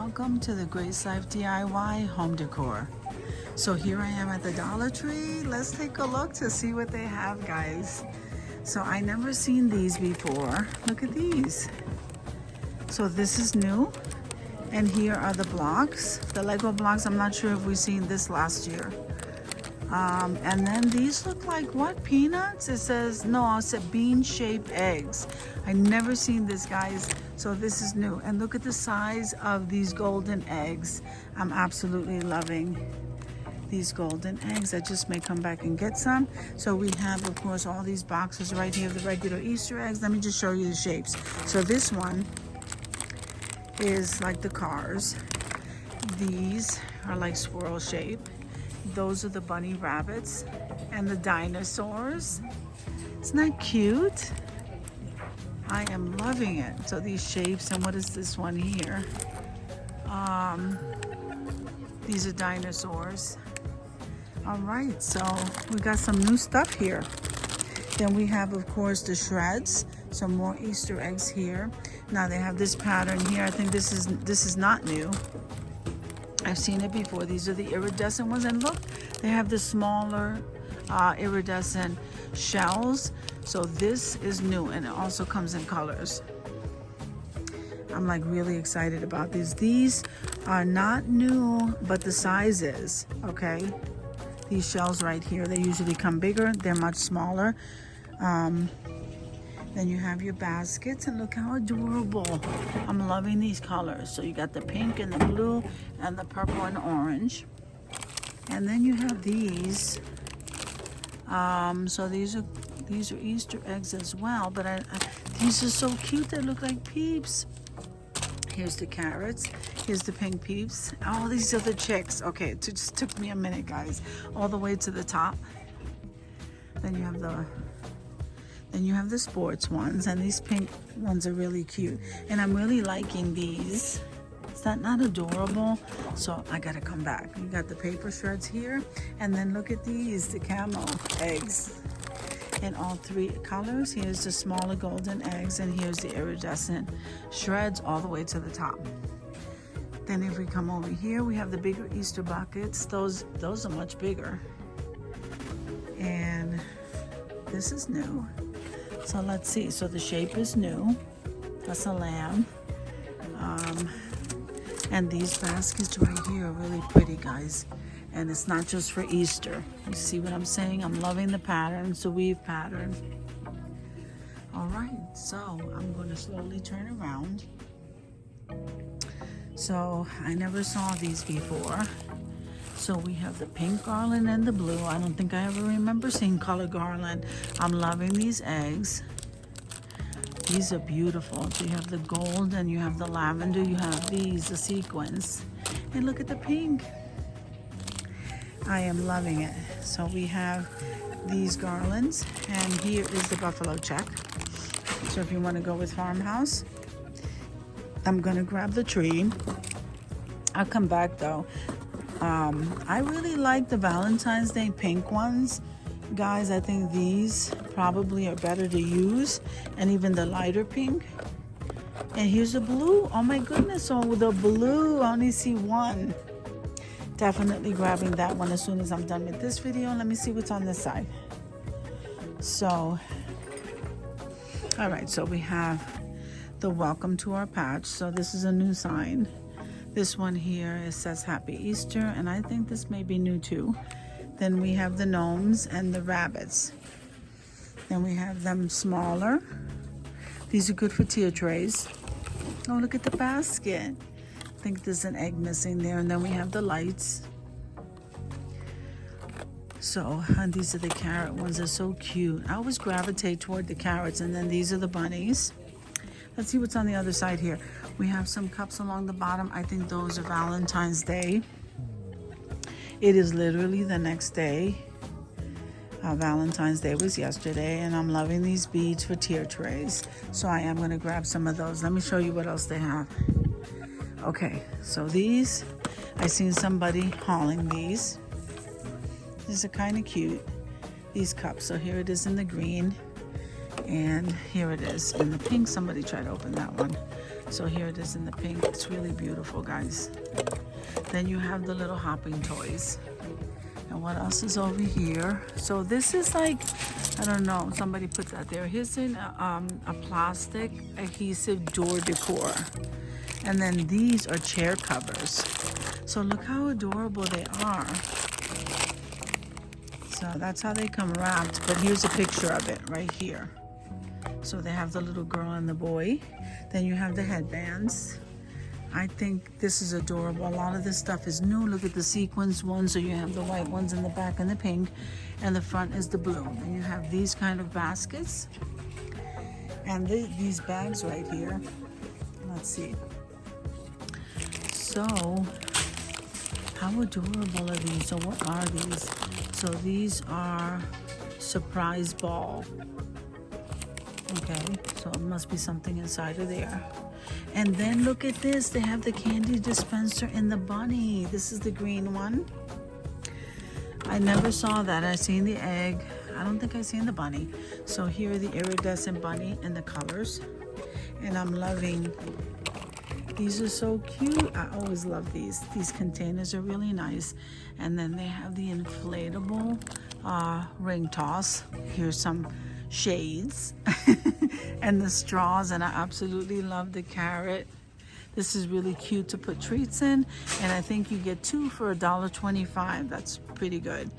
welcome to the Grace Life DIY home decor. So here I am at the Dollar Tree. Let's take a look to see what they have, guys. So I never seen these before. Look at these. So this is new. And here are the blocks, the Lego blocks. I'm not sure if we've seen this last year. And then these look like what, peanuts? It says, no, it's a bean-shaped eggs. I never seen this, guys. So this is new. And look at the size of these golden eggs. I'm absolutely loving these golden eggs. I just may come back and get some. So we have, of course, all these boxes right here, the regular Easter eggs. Let me just show you the shapes. So this one is like the cars. These are like swirl shape. Those are the bunny rabbits and the dinosaurs. Isn't that cute? I am loving it. So these shapes, and what is this one here? These are dinosaurs. All right, so we got some new stuff here. Then we have, of course, the shreds. Some more Easter eggs here. Now they have this pattern here. I think this is not new. I've seen it before. These are the iridescent ones, and look, they have the smaller iridescent shells. So this is new, and it also comes in colors. I'm like really excited about these. These are not new, but the size is, okay? These shells right here, they usually come bigger. They're much smaller. Then you have your baskets, and look how adorable. I'm loving these colors. So you got the pink and the blue and the purple and orange. And then you have these. So these are Easter eggs as well, but these are so cute. They look like peeps. Here's the carrots. Here's the pink peeps. Oh, these are the chicks. Okay, it just took me a minute, guys. All the way to the top. Then you have the sports ones, and these pink ones are really cute. And I'm really liking these. Is that not adorable? So I gotta come back. You got the paper shreds here, and then look at these, the camel eggs in all three colors. Here's the smaller golden eggs, and here's the iridescent shreds all the way to the top. Then if we come over here, we have the bigger Easter buckets. Those are much bigger. And this is new. So let's see. So the shape is new. That's a lamb. And these baskets right here are really pretty, guys. And it's not just for Easter. You see what I'm saying? I'm loving the pattern. It's a weave pattern. All right. So I'm going to slowly turn around. So I never saw these before. So we have the pink garland and the blue. I don't think I ever remember seeing color garland. I'm loving these eggs. These are beautiful. So you have the gold and you have the lavender. You have these, the sequins. And look at the pink. I am loving it. So we have these garlands, and here is the buffalo check. So if you want to go with farmhouse, I'm gonna grab the tree. I'll come back though. I really like the Valentine's Day pink ones. Guys, I think these probably are better to use, and even the lighter pink. And here's the blue. Oh my goodness, oh, the blue, I only see one. Definitely grabbing that one as soon as I'm done with this video. Let me see what's on this side. So, all right, so we have the welcome to our patch. So this is a new sign. This one here, it says Happy Easter, and I think this may be new too. Then we have the gnomes and the rabbits. Then we have them smaller. These are good for tier trays. Oh, look at the basket. I think there's an egg missing there. And then we have the lights. So, and these are the carrot ones. They're so cute. I always gravitate toward the carrots. And then these are the bunnies. Let's see what's on the other side here. We have some cups along the bottom. I think those are Valentine's Day. It is literally the next day. Valentine's Day was yesterday, and I'm loving these beads for tier trays. So I am going to grab some of those. Let me show you what else they have. Okay, so these, I seen somebody hauling these. These are kind of cute, these cups. So here it is in the green, and here it is in the pink. Somebody tried to open that one. So here it is in the pink. It's really beautiful, guys. Then you have the little hopping toys. And what else is over here? So this is like, I don't know, somebody put that there. Here's a plastic adhesive door decor. And then these are chair covers. So look how adorable they are. So that's how they come wrapped. But here's a picture of it right here. So they have the little girl and the boy. Then you have the headbands. I think this is adorable. A lot of this stuff is new. Look at the sequins one. So you have the white ones in the back and the pink. And the front is the blue. And you have these kind of baskets. And these bags right here. Let's see. So, how adorable are these? So what are these? So these are surprise ball. Okay, so it must be something inside of there. And then look at this. They have the candy dispenser in the bunny. This is the green one. I never saw that. I seen the egg. I don't think I seen the bunny. So here are the iridescent bunny and the colors. And I'm loving. These are so cute. I always love these. These containers are really nice. And then they have the inflatable ring toss. Here's some shades and the straws, and I absolutely love the carrot. This is really cute to put treats in, and I think you get 2 for $1.25. That's pretty good.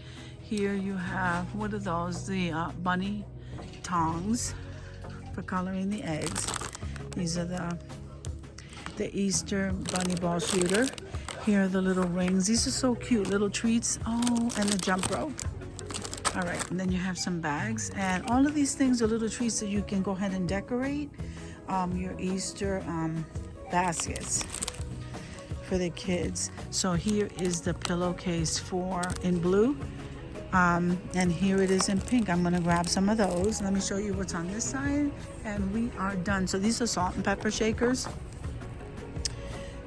Here you have, what are those? The bunny tongs for coloring the eggs. These are the Easter bunny ball shooter. Here are the little rings. These are so cute, little treats. Oh, and the jump rope. All right, and then you have some bags, and all of these things are little treats that you can go ahead and decorate your Easter baskets for the kids. So here is the pillowcase in blue, and here it is in pink. I'm gonna grab some of those. Let me show you what's on this side, and we are done. So these are salt and pepper shakers.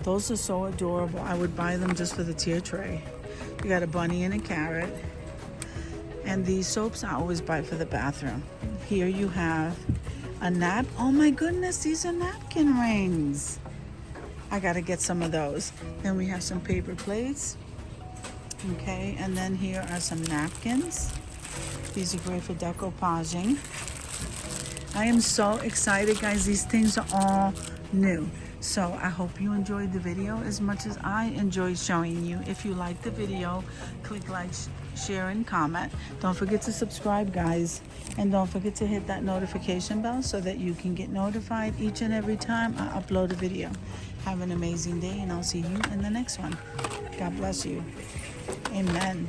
Those are so adorable. I would buy them just for the tier tray. You got a bunny and a carrot. And these soaps I always buy for the bathroom. Here you have a oh my goodness, these are napkin rings. I gotta get some of those. Then we have some paper plates. Okay, and then here are some napkins. These are great for decoupaging. I am so excited, guys. These things are all new. So I hope you enjoyed the video as much as I enjoyed showing you. If you liked the video, click like, share, and comment. Don't forget to subscribe, guys. And don't forget to hit that notification bell so that you can get notified each and every time I upload a video. Have an amazing day, and I'll see you in the next one. God bless you. Amen.